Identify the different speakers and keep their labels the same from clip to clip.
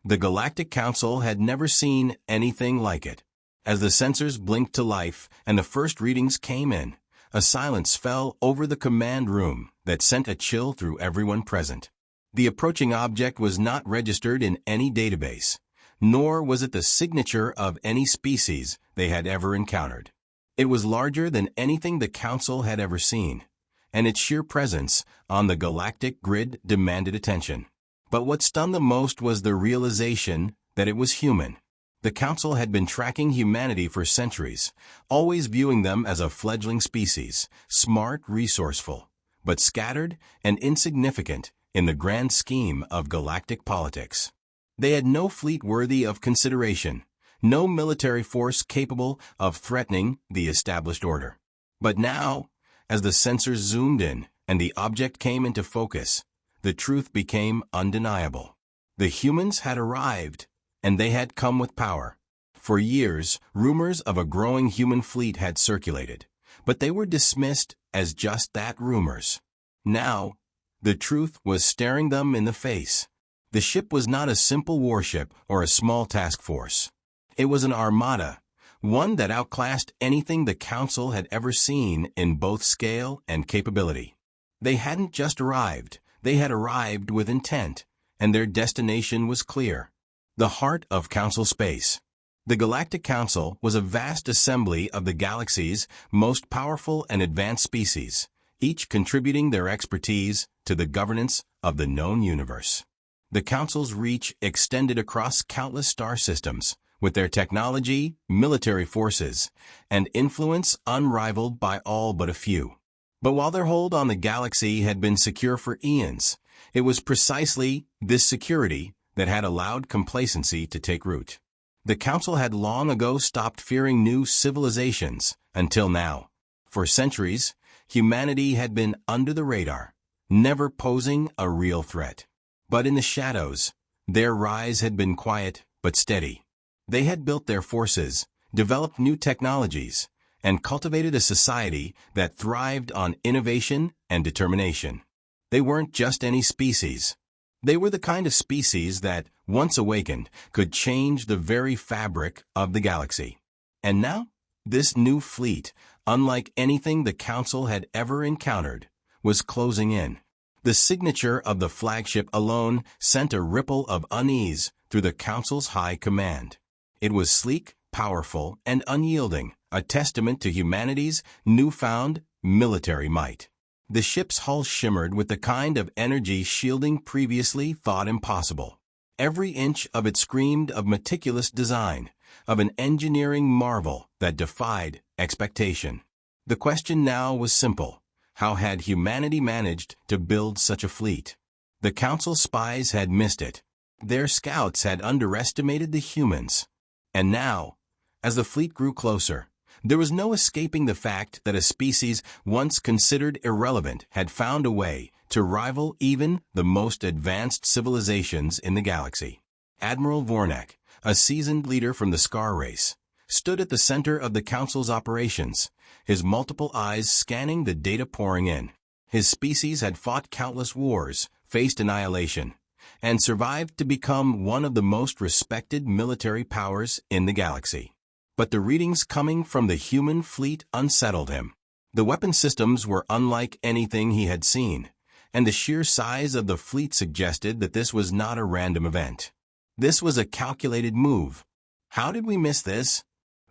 Speaker 1: The Galactic Council had never seen anything like it. As the sensors blinked to life and the first readings came in, a silence fell over the command room that sent a chill through everyone present. The approaching object was not registered in any database, nor was it the signature of any species they had ever encountered. It was larger than anything the Council had ever seen, and its sheer presence on the galactic grid demanded attention. But what stunned the most was the realization that it was human. The Council had been tracking humanity for centuries, always viewing them as a fledgling species, smart, resourceful, but scattered and insignificant in the grand scheme of galactic politics. They had no fleet worthy of consideration, no military force capable of threatening the established order. But now, as the sensors zoomed in and the object came into focus, the truth became undeniable. The humans had arrived, and they had come with power. For years, rumors of a growing human fleet had circulated, but they were dismissed as just that, rumors. Now, the truth was staring them in the face. The ship was not a simple warship or a small task force. It was an armada, one that outclassed anything the Council had ever seen in both scale and capability. They hadn't just arrived, they had arrived with intent, and their destination was clear: the heart of Council space. The Galactic Council was a vast assembly of the galaxy's most powerful and advanced species, each contributing their expertise to the governance of the known universe. The Council's reach extended across countless star systems, with their technology, military forces, and influence unrivaled by all but a few. But while their hold on the galaxy had been secure for eons, it was precisely this security that had allowed complacency to take root. The Council had long ago stopped fearing new civilizations, until now. For centuries, humanity had been under the radar, never posing a real threat. But in the shadows, their rise had been quiet but steady. They had built their forces, developed new technologies, and cultivated a society that thrived on innovation and determination. They weren't just any species. They were the kind of species that, once awakened, could change the very fabric of the galaxy. And now, this new fleet, unlike anything the Council had ever encountered, was closing in. The signature of the flagship alone sent a ripple of unease through the Council's high command. It was sleek, powerful, and unyielding, a testament to humanity's newfound military might. The ship's hull shimmered with the kind of energy shielding previously thought impossible. Every inch of it screamed of meticulous design, of an engineering marvel that defied expectation. The question now was simple: how had humanity managed to build such a fleet? The Council spies had missed it. Their scouts had underestimated the humans. And now, as the fleet grew closer, there was no escaping the fact that a species once considered irrelevant had found a way to rival even the most advanced civilizations in the galaxy. Admiral Vornak, a seasoned leader from the Scar race, stood at the center of the Council's operations, his multiple eyes scanning the data pouring in. His species had fought countless wars, faced annihilation, and survived to become one of the most respected military powers in the galaxy. But the readings coming from the human fleet unsettled him. The weapon systems were unlike anything he had seen, and the sheer size of the fleet suggested that this was not a random event. This was a calculated move. "How did we miss this?"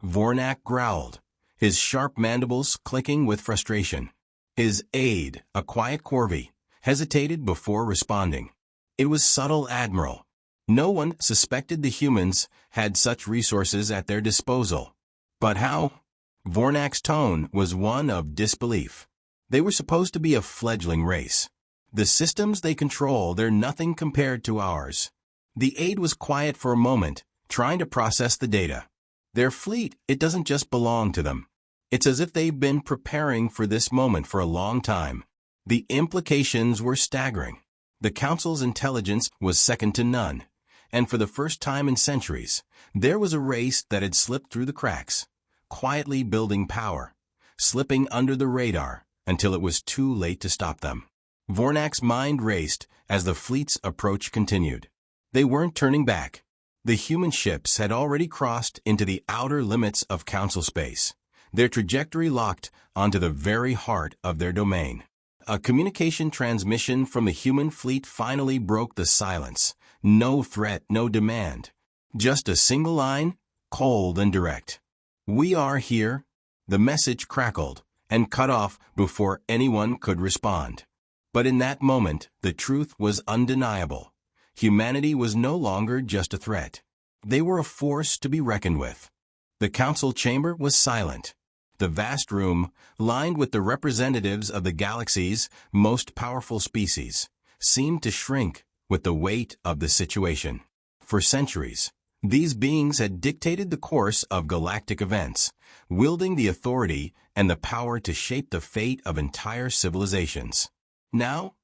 Speaker 1: Vornak growled, his sharp mandibles clicking with frustration. His aide, a quiet corvi, hesitated before responding. It was subtle, Admiral. No one suspected the humans had such resources at their disposal. But how? Vornak's tone was one of disbelief. They were supposed to be a fledgling race. The systems they control, they're nothing compared to ours. The aide was quiet for a moment, trying to process the data. Their fleet, it doesn't just belong to them. It's as if they've been preparing for this moment for a long time. The implications were staggering. The Council's intelligence was second to none, and for the first time in centuries, there was a race that had slipped through the cracks, quietly building power, slipping under the radar until it was too late to stop them. Vornak's mind raced as the fleet's approach continued. They weren't turning back. The human ships had already crossed into the outer limits of Council space, their trajectory locked onto the very heart of their domain. A communication transmission from the human fleet finally broke the silence. No threat, no demand. Just a single line, cold and direct. "We are here." The message crackled and cut off before anyone could respond. But in that moment, the truth was undeniable. Humanity was no longer just a threat. They were a force to be reckoned with. The council chamber was silent. The vast room, lined with the representatives of the galaxy's most powerful species, seemed to shrink with the weight of the situation. For centuries, these beings had dictated the course of galactic events, wielding the authority and the power to shape the fate of entire civilizations. Now,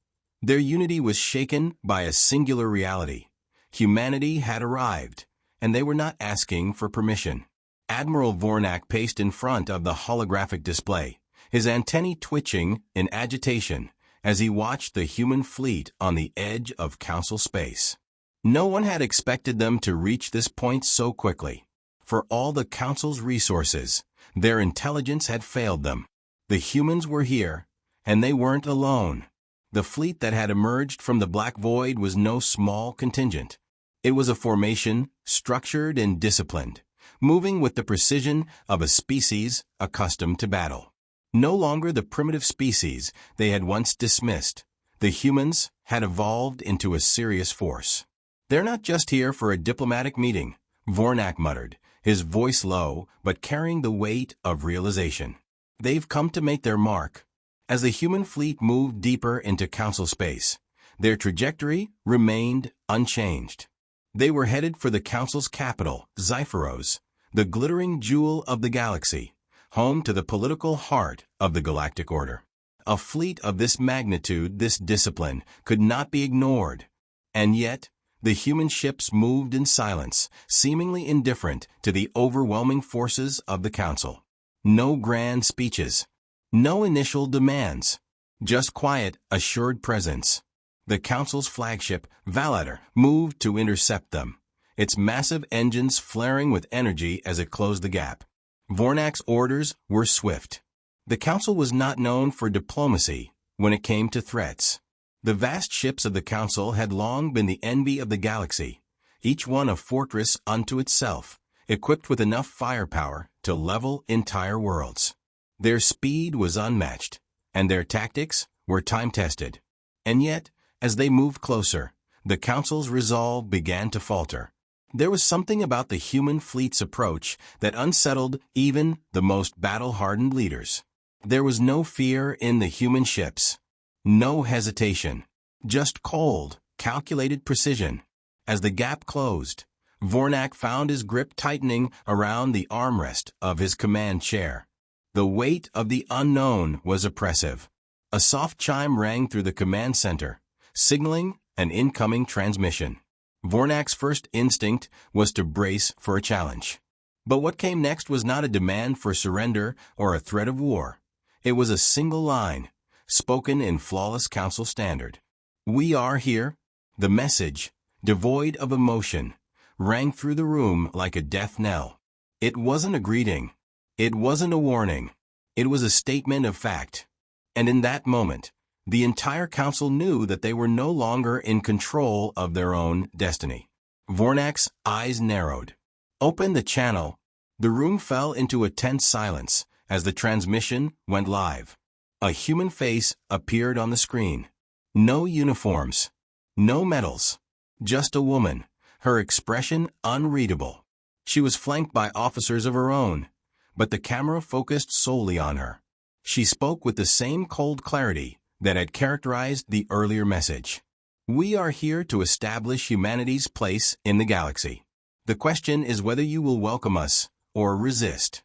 Speaker 1: their unity was shaken by a singular reality. Humanity had arrived, and they were not asking for permission. Admiral Vornak paced in front of the holographic display, his antennae twitching in agitation as he watched the human fleet on the edge of Council space. No one had expected them to reach this point so quickly. For all the Council's resources, their intelligence had failed them. The humans were here, and they weren't alone. The fleet that had emerged from the black void was no small contingent. It was a formation, structured and disciplined, moving with the precision of a species accustomed to battle. No longer the primitive species they had once dismissed, the humans had evolved into a serious force. "They're not just here for a diplomatic meeting," Vornak muttered, his voice low but carrying the weight of realization. "They've come to make their mark." As the human fleet moved deeper into Council space, their trajectory remained unchanged. They were headed for the Council's capital, Xiphoros, the glittering jewel of the galaxy, home to the political heart of the galactic order. A fleet of this magnitude, this discipline, could not be ignored. And yet, the human ships moved in silence, seemingly indifferent to the overwhelming forces of the Council. No grand speeches. No initial demands, just quiet, assured presence. The Council's flagship, Valator, moved to intercept them, its massive engines flaring with energy as it closed the gap. Vornak's orders were swift. The Council was not known for diplomacy when it came to threats. The vast ships of the Council had long been the envy of the galaxy, each one a fortress unto itself, equipped with enough firepower to level entire worlds. Their speed was unmatched, and their tactics were time-tested. And yet, as they moved closer, the Council's resolve began to falter. There was something about the human fleet's approach that unsettled even the most battle-hardened leaders. There was no fear in the human ships, no hesitation, just cold, calculated precision. As the gap closed, Vornak found his grip tightening around the armrest of his command chair. The weight of the unknown was oppressive. A soft chime rang through the command center, signaling an incoming transmission. Vornak's first instinct was to brace for a challenge. But what came next was not a demand for surrender or a threat of war. It was a single line, spoken in flawless Council standard. "We are here." The message, devoid of emotion, rang through the room like a death knell. It wasn't a greeting. It wasn't a warning. It was a statement of fact. And in that moment, the entire Council knew that they were no longer in control of their own destiny. Vornak's eyes narrowed. "Open the channel." The room fell into a tense silence as the transmission went live. A human face appeared on the screen. No uniforms. No medals. Just a woman, her expression unreadable. She was flanked by officers of her own, but the camera focused solely on her. She spoke with the same cold clarity that had characterized the earlier message. "We are here to establish humanity's place in the galaxy. The question is whether you will welcome us or resist."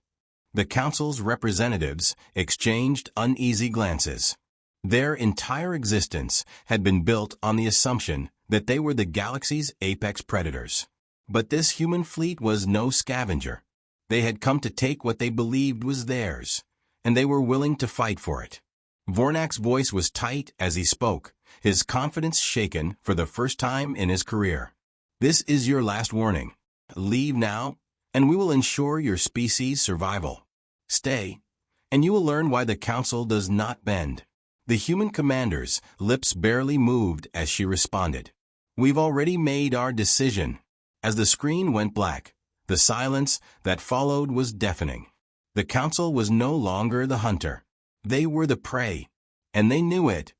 Speaker 1: The Council's representatives exchanged uneasy glances. Their entire existence had been built on the assumption that they were the galaxy's apex predators. But this human fleet was no scavenger. They had come to take what they believed was theirs, and they were willing to fight for it. Vornak's voice was tight as he spoke, his confidence shaken for the first time in his career. This is your last warning. Leave now, and we will ensure your species' survival. Stay, and you will learn why the Council does not bend. The human commander's lips barely moved as she responded. We've already made our decision. As the screen went black, the silence that followed was deafening. The Council was no longer the hunter. They were the prey, and they knew it.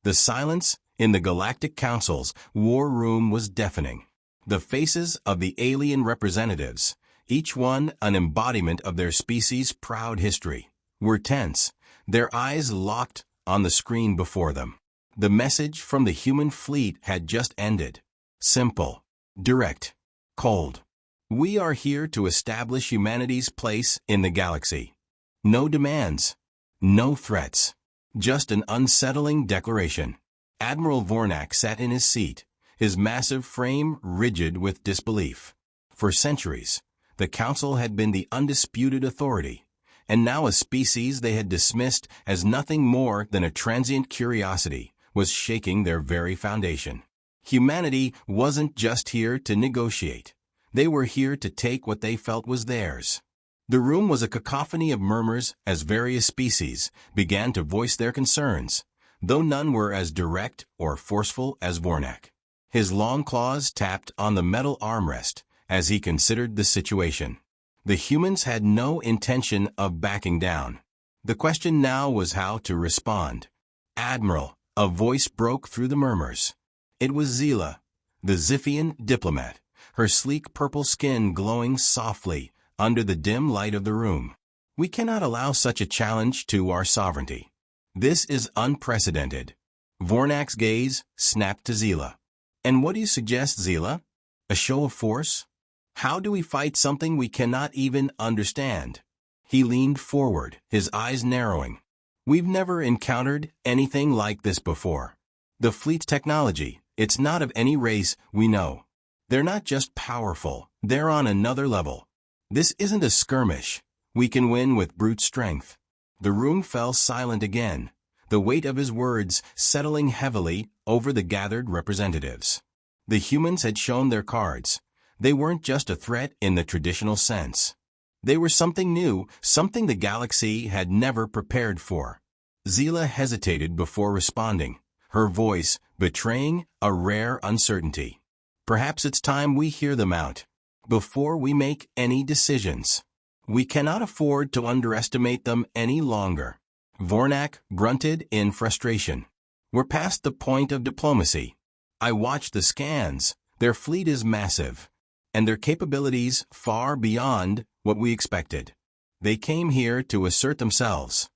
Speaker 1: The silence in the Galactic Council's war room was deafening. The faces of the alien representatives, each one an embodiment of their species' proud history, were tense, their eyes locked on the screen before them. The message from the human fleet had just ended. Simple, direct, cold. We are here to establish humanity's place in the galaxy. No demands, no threats, just an unsettling declaration. Admiral Vornak sat in his seat, his massive frame rigid with disbelief. For centuries, the Council had been the undisputed authority, and now a species they had dismissed as nothing more than a transient curiosity was shaking their very foundation. Humanity wasn't just here to negotiate. They were here to take what they felt was theirs. The room was a cacophony of murmurs as various species began to voice their concerns, though none were as direct or forceful as Vornak. His long claws tapped on the metal armrest as he considered the situation. The humans had no intention of backing down. The question now was how to respond. "Admiral," a voice broke through the murmurs. It was Zila, the Ziphian diplomat, her sleek purple skin glowing softly under the dim light of the room. "We cannot allow such a challenge to our sovereignty. This is unprecedented." Vornak's gaze snapped to Zila. "And what do you suggest, Zila? A show of force? How do we fight something we cannot even understand?" He leaned forward, his eyes narrowing. "We've never encountered anything like this before. The fleet's technology, it's not of any race we know. They're not just powerful, they're on another level. This isn't a skirmish. We can win with brute strength." The room fell silent again, the weight of his words settling heavily over the gathered representatives. The humans had shown their cards. They weren't just a threat in the traditional sense. They were something new, something the galaxy had never prepared for. Zila hesitated before responding, her voice betraying a rare uncertainty. "Perhaps it's time we hear them out before we make any decisions. We cannot afford to underestimate them any longer." Vornak grunted in frustration. "We're past the point of diplomacy. I watched the scans. Their fleet is massive, and their capabilities far beyond what we expected. They came here to assert themselves.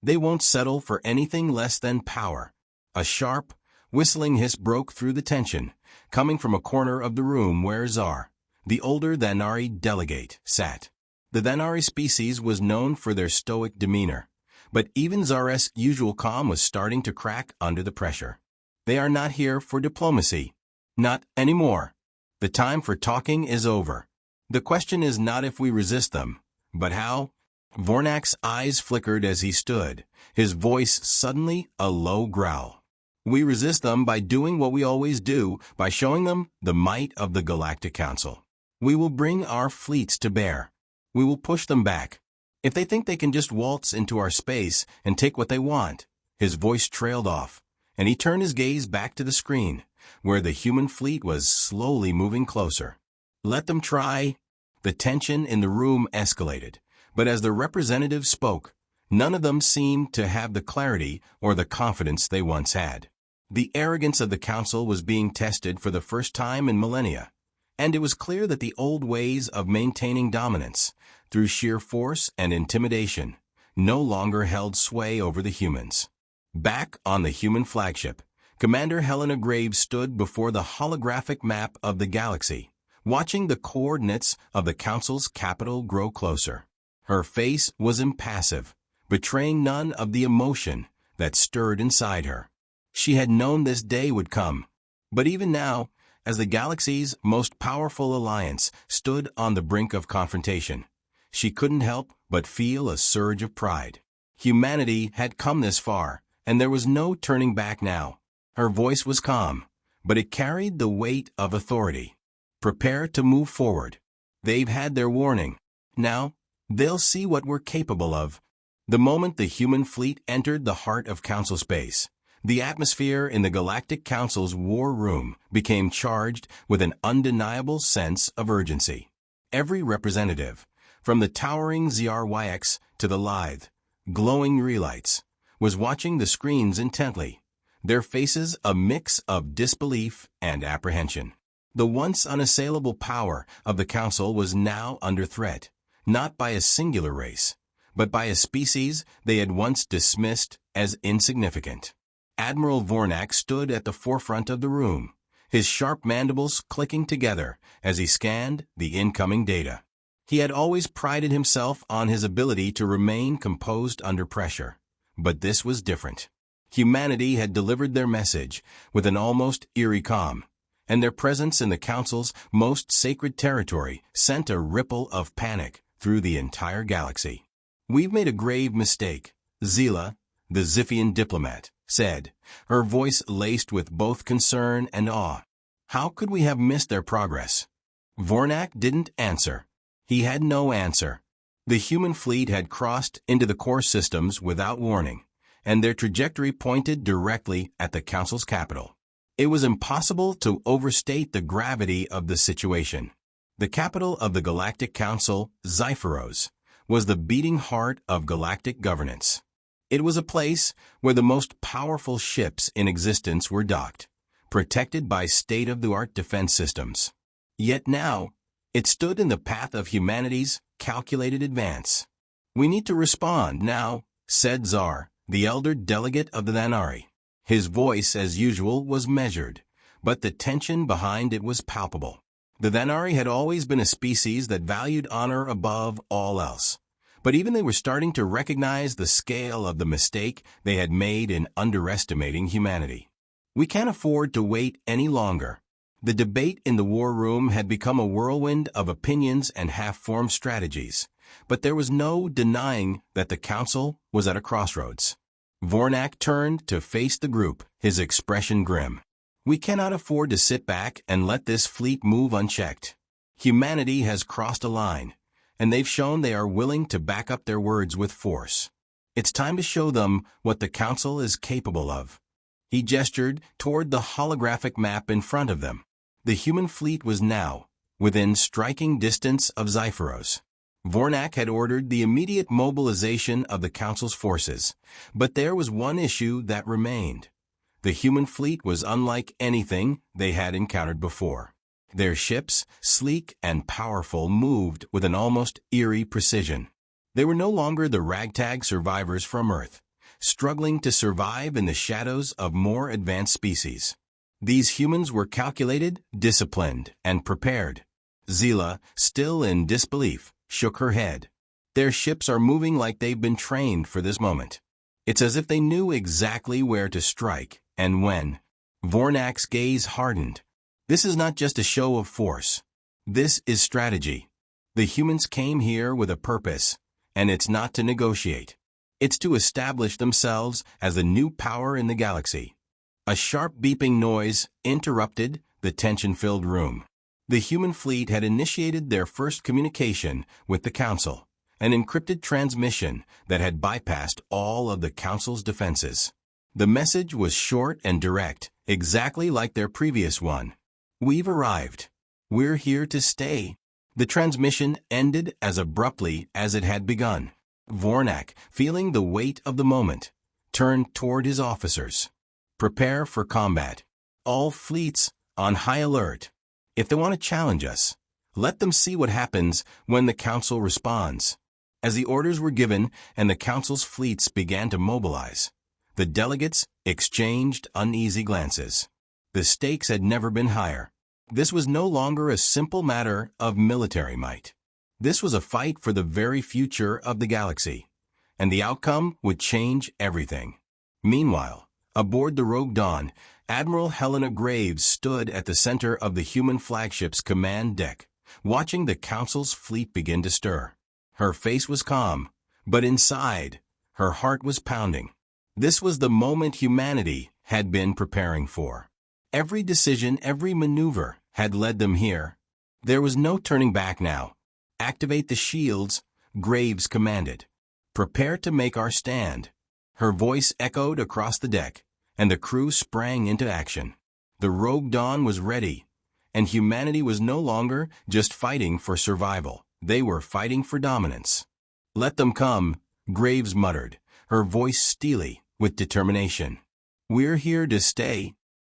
Speaker 1: They won't settle for anything less than power." A sharp, whistling hiss broke through the tension, coming from a corner of the room where Zar, the older Thanari delegate, sat. The Thanari species was known for their stoic demeanor, but even Zar's usual calm was starting to crack under the pressure. "They are not here for diplomacy. Not anymore. The time for talking is over. The question is not if we resist them, but how." Vornak's eyes flickered as he stood, his voice suddenly a low growl. "We resist them by doing what we always do, by showing them the might of the Galactic Council. We will bring our fleets to bear. We will push them back. If they think they can just waltz into our space and take what they want." His voice trailed off, and he turned his gaze back to the screen, where the human fleet was slowly moving closer. "Let them try." The tension in the room escalated, but as the representatives spoke, none of them seemed to have the clarity or the confidence they once had. The arrogance of the Council was being tested for the first time in millennia, and it was clear that the old ways of maintaining dominance, through sheer force and intimidation, no longer held sway over the humans. Back on the human flagship, Commander Helena Graves stood before the holographic map of the galaxy, watching the coordinates of the Council's capital grow closer. Her face was impassive, betraying none of the emotion that stirred inside her. She had known this day would come. But even now, as the galaxy's most powerful alliance stood on the brink of confrontation, she couldn't help but feel a surge of pride. Humanity had come this far, and there was no turning back now. Her voice was calm, but it carried the weight of authority. Prepare to move forward. They've had their warning. Now, they'll see what we're capable of. The moment the human fleet entered the heart of Council space, the atmosphere in the Galactic Council's war room became charged with an undeniable sense of urgency. Every representative, from the towering ZRYX to the lithe, glowing relights, was watching the screens intently, their faces a mix of disbelief and apprehension. The once unassailable power of the Council was now under threat, not by a singular race, but by a species they had once dismissed as insignificant. Admiral Vornak stood at the forefront of the room, his sharp mandibles clicking together as he scanned the incoming data. He had always prided himself on his ability to remain composed under pressure, but this was different. Humanity had delivered their message with an almost eerie calm, and their presence in the Council's most sacred territory sent a ripple of panic through the entire galaxy. "We've made a grave mistake," Zila, the Ziphian diplomat, said, her voice laced with both concern and awe. "How could we have missed their progress?" Vornak didn't answer. He had no answer. The human fleet had crossed into the core systems without warning, and their trajectory pointed directly at the Council's capital. It was impossible to overstate the gravity of the situation. The capital of the Galactic Council, Zephyros, was the beating heart of galactic governance. It was a place where the most powerful ships in existence were docked, protected by state-of-the-art defense systems. Yet now, it stood in the path of humanity's calculated advance. "We need to respond now," said Zar, the elder delegate of the Thanari. His voice, as usual, was measured, but the tension behind it was palpable. The Thanari had always been a species that valued honor above all else, but even they were starting to recognize the scale of the mistake they had made in underestimating humanity. "We can't afford to wait any longer." The debate in the war room had become a whirlwind of opinions and half-formed strategies, but there was no denying that the Council was at a crossroads. Vornak turned to face the group, his expression grim. "We cannot afford to sit back and let this fleet move unchecked. Humanity has crossed a line, and they've shown they are willing to back up their words with force. It's time to show them what the Council is capable of." He gestured toward the holographic map in front of them. The human fleet was now within striking distance of Zephyros. Vornak had ordered the immediate mobilization of the Council's forces, but there was one issue that remained. The human fleet was unlike anything they had encountered before. Their ships, sleek and powerful, moved with an almost eerie precision. They were no longer the ragtag survivors from Earth, struggling to survive in the shadows of more advanced species. These humans were calculated, disciplined, and prepared. Zila, still in disbelief, shook her head. "Their ships are moving like they've been trained for this moment. It's as if they knew exactly where to strike and when." Vornak's gaze hardened. "This is not just a show of force. This is strategy. The humans came here with a purpose, and it's not to negotiate. It's to establish themselves as the new power in the galaxy." A sharp beeping noise interrupted the tension-filled room. The human fleet had initiated their first communication with the Council, an encrypted transmission that had bypassed all of the Council's defenses. The message was short and direct, exactly like their previous one. "We've arrived. We're here to stay." The transmission ended as abruptly as it had begun. Vornak, feeling the weight of the moment, turned toward his officers. "Prepare for combat. All fleets on high alert. If they want to challenge us, let them see what happens when the Council responds." As the orders were given and the Council's fleets began to mobilize, the delegates exchanged uneasy glances. The stakes had never been higher. This was no longer a simple matter of military might. This was a fight for the very future of the galaxy, and the outcome would change everything. Meanwhile, aboard the Rogue Dawn, Admiral Helena Graves stood at the center of the human flagship's command deck, watching the Council's fleet begin to stir. Her face was calm, but inside, her heart was pounding. This was the moment humanity had been preparing for. Every decision, every maneuver had led them here, There was no turning back now. "Activate the shields," Graves commanded. "Prepare to make our stand." Her voice echoed across the deck, and the crew sprang into action. The Rogue Dawn was ready, and humanity was no longer just fighting for survival. They were fighting for dominance. "Let them come," Graves muttered, her voice steely with determination. "We're here to stay."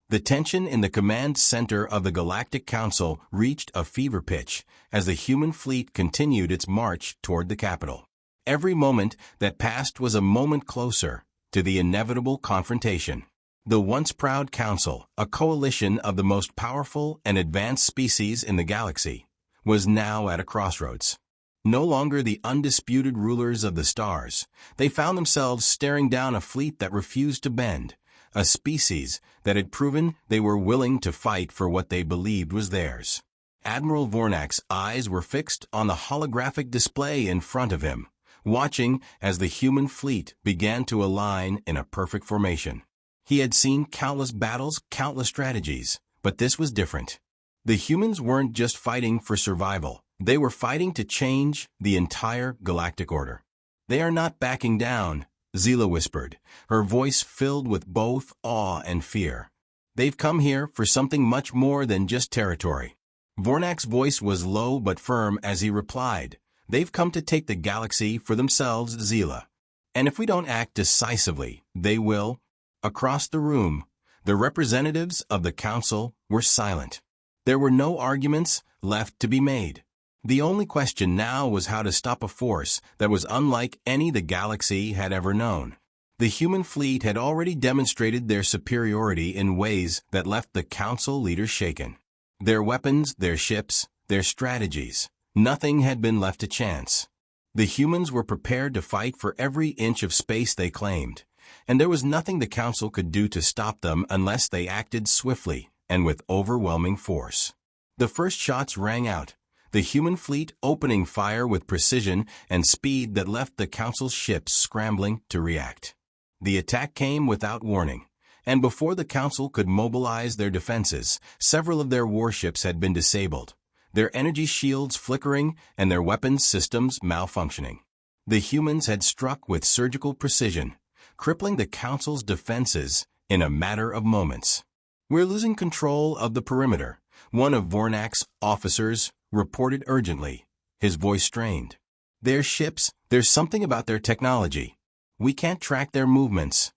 Speaker 1: The tension in the command center of the Galactic Council reached a fever pitch as the human fleet continued its march toward the capital. Every moment that passed was a moment closer to the inevitable confrontation. The once proud Council, a coalition of the most powerful and advanced species in the galaxy, was now at a crossroads. No longer the undisputed rulers of the stars, they found themselves staring down a fleet that refused to bend, a species that had proven they were willing to fight for what they believed was theirs. Admiral Vornak's eyes were fixed on the holographic display in front of him, watching as the human fleet began to align in a perfect formation. He had seen countless battles, countless strategies, but this was different. The humans weren't just fighting for survival. They were fighting to change the entire galactic order. "They are not backing down," Zila whispered, her voice filled with both awe and fear. "They've come here for something much more than just territory." Vornak's voice was low but firm as he replied, "They've come to take the galaxy for themselves, Zila. And if we don't act decisively, they will." Across the room, the representatives of the council were silent. There were no arguments left to be made. The only question now was how to stop a force that was unlike any the galaxy had ever known. The human fleet had already demonstrated their superiority in ways that left the council leaders shaken. Their weapons, their ships, their strategies, nothing had been left to chance. The humans were prepared to fight for every inch of space they claimed, and there was nothing the council could do to stop them unless they acted swiftly and with overwhelming force. The first shots rang out, the human fleet opening fire with precision and speed that left the council's ships scrambling to react. The attack came without warning, and before the council could mobilize their defenses, several of their warships had been disabled, their energy shields flickering and their weapons systems malfunctioning. The humans had struck with surgical precision, crippling the council's defenses in a matter of moments. "We're losing control of the perimeter," one of Vornak's officers reported urgently, his voice strained. "Their ships, there's something about their technology. We can't track their movements."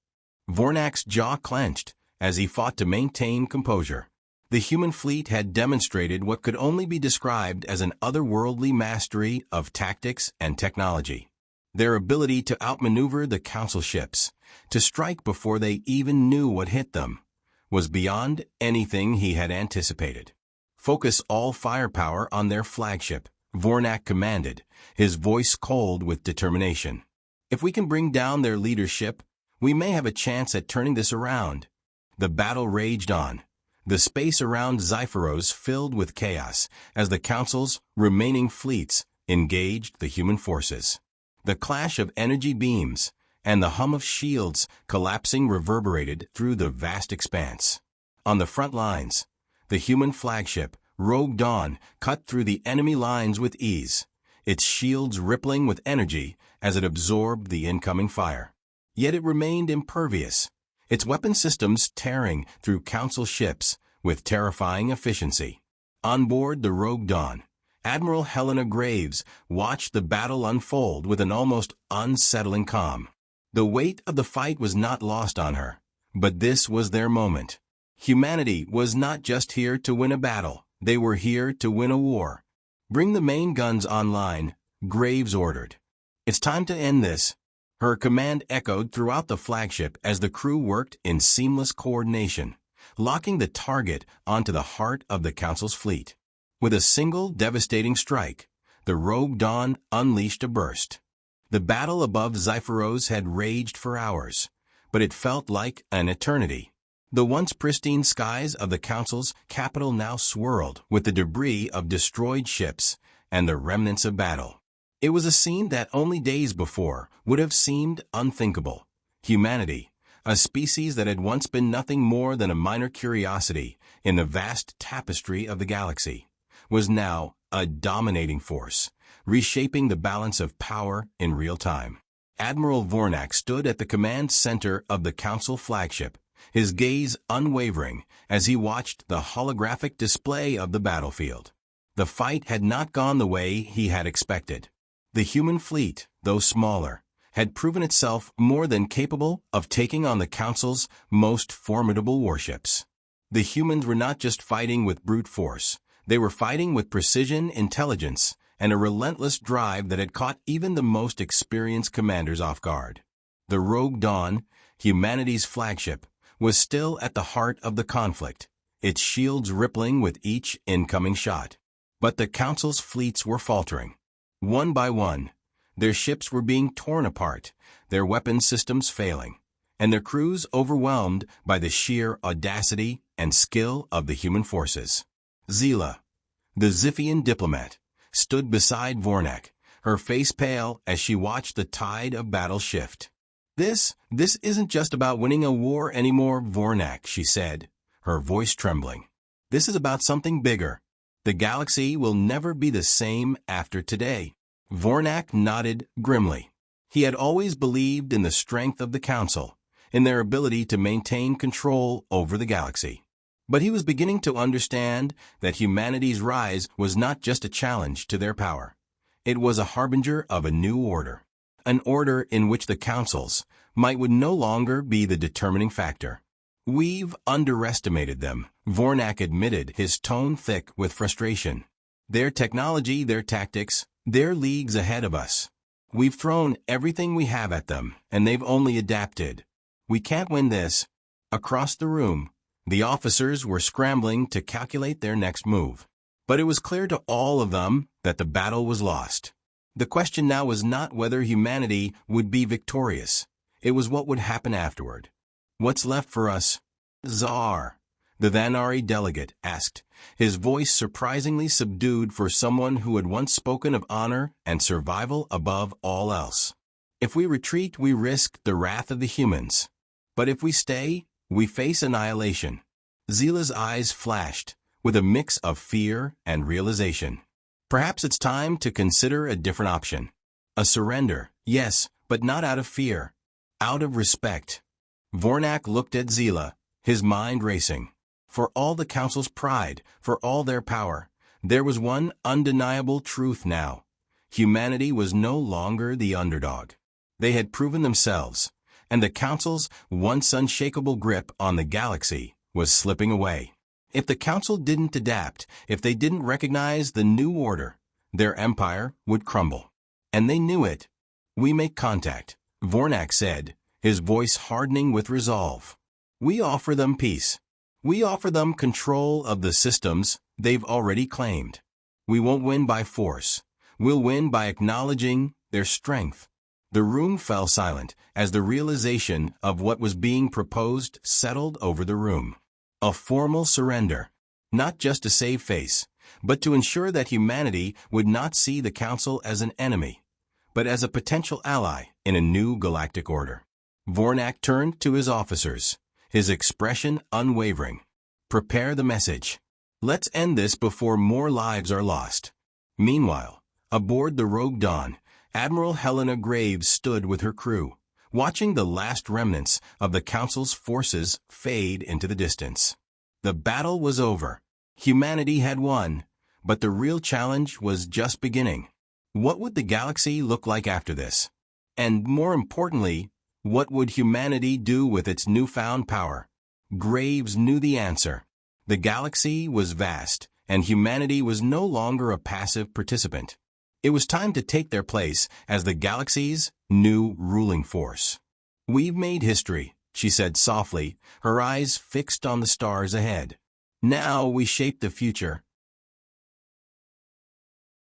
Speaker 1: Vornak's jaw clenched as he fought to maintain composure. The human fleet had demonstrated what could only be described as an otherworldly mastery of tactics and technology. Their ability to outmaneuver the council ships, to strike before they even knew what hit them, was beyond anything he had anticipated. "Focus all firepower on their flagship," Vornak commanded, his voice cold with determination. "If we can bring down their leadership, we may have a chance at turning this around." The battle raged on, the space around Xiphoros filled with chaos as the council's remaining fleets engaged the human forces. The clash of energy beams and the hum of shields collapsing reverberated through the vast expanse. On the front lines, the human flagship, Rogue Dawn, cut through the enemy lines with ease, its shields rippling with energy as it absorbed the incoming fire. Yet it remained impervious, its weapon systems tearing through council ships with terrifying efficiency. On board the Rogue Dawn, Admiral Helena Graves watched the battle unfold with an almost unsettling calm. The weight of the fight was not lost on her, but this was their moment. Humanity was not just here to win a battle, they were here to win a war. "Bring the main guns online," Graves ordered. "It's time to end this." Her command echoed throughout the flagship as the crew worked in seamless coordination, locking the target onto the heart of the council's fleet. With a single devastating strike, the Rogue Dawn unleashed a burst. The battle above Xiphoros had raged for hours, but it felt like an eternity. The once pristine skies of the council's capital now swirled with the debris of destroyed ships and the remnants of battle. It was a scene that only days before would have seemed unthinkable. Humanity, a species that had once been nothing more than a minor curiosity in the vast tapestry of the galaxy, was now a dominating force, reshaping the balance of power in real time. Admiral Vornak stood at the command center of the Council flagship, his gaze unwavering as he watched the holographic display of the battlefield. The fight had not gone the way he had expected. The human fleet, though smaller, had proven itself more than capable of taking on the Council's most formidable warships. The humans were not just fighting with brute force, they were fighting with precision, intelligence, and a relentless drive that had caught even the most experienced commanders off guard. The Rogue Dawn, humanity's flagship, was still at the heart of the conflict, its shields rippling with each incoming shot. But the Council's fleets were faltering. One by one, their ships were being torn apart, their weapon systems failing, and their crews overwhelmed by the sheer audacity and skill of the human forces. Zila, the Ziphian diplomat, stood beside Vornak, her face pale as she watched the tide of battle shift. This isn't just about winning a war anymore, Vornak, she said, her voice trembling. This is about something bigger. The galaxy will never be the same after today. Vornak nodded grimly. He had always believed in the strength of the Council, in their ability to maintain control over the galaxy. But he was beginning to understand that humanity's rise was not just a challenge to their power. It was a harbinger of a new order. An order in which the Council's might would no longer be the determining factor. We've underestimated them, Vornak admitted, his tone thick with frustration. Their technology, their tactics, they're leagues ahead of us. We've thrown everything we have at them, and they've only adapted. We can't win this. Across the room, the officers were scrambling to calculate their next move. But it was clear to all of them that the battle was lost. The question now was not whether humanity would be victorious. It was what would happen afterward. What's left for us? Tsar, the Vanari delegate asked, his voice surprisingly subdued for someone who had once spoken of honor and survival above all else. If we retreat, we risk the wrath of the humans. But if we stay, we face annihilation. Zila's eyes flashed, with a mix of fear and realization. Perhaps it's time to consider a different option. A surrender, yes, but not out of fear. Out of respect. Vornak looked at Zila, his mind racing. For all the Council's pride, for all their power, there was one undeniable truth now. Humanity was no longer the underdog. They had proven themselves, and the Council's once unshakable grip on the galaxy was slipping away. If the Council didn't adapt, if they didn't recognize the new order, their empire would crumble. And they knew it. We make contact, Vornak said, his voice hardening with resolve. We offer them peace. We offer them control of the systems they've already claimed. We won't win by force. We'll win by acknowledging their strength. The room fell silent as the realization of what was being proposed settled over the room. A formal surrender, not just to save face, but to ensure that humanity would not see the Council as an enemy, but as a potential ally in a new galactic order. Vornak turned to his officers, his expression unwavering. Prepare the message. Let's end this before more lives are lost. Meanwhile, aboard the Rogue Dawn, Admiral Helena Graves stood with her crew, watching the last remnants of the Council's forces fade into the distance. The battle was over. Humanity had won, but the real challenge was just beginning. What would the galaxy look like after this? And more importantly, what would humanity do with its newfound power? Graves knew the answer. The galaxy was vast, and humanity was no longer a passive participant. It was time to take their place as the galaxy's new ruling force. We've made history, she said softly, her eyes fixed on the stars ahead. Now we shape the future,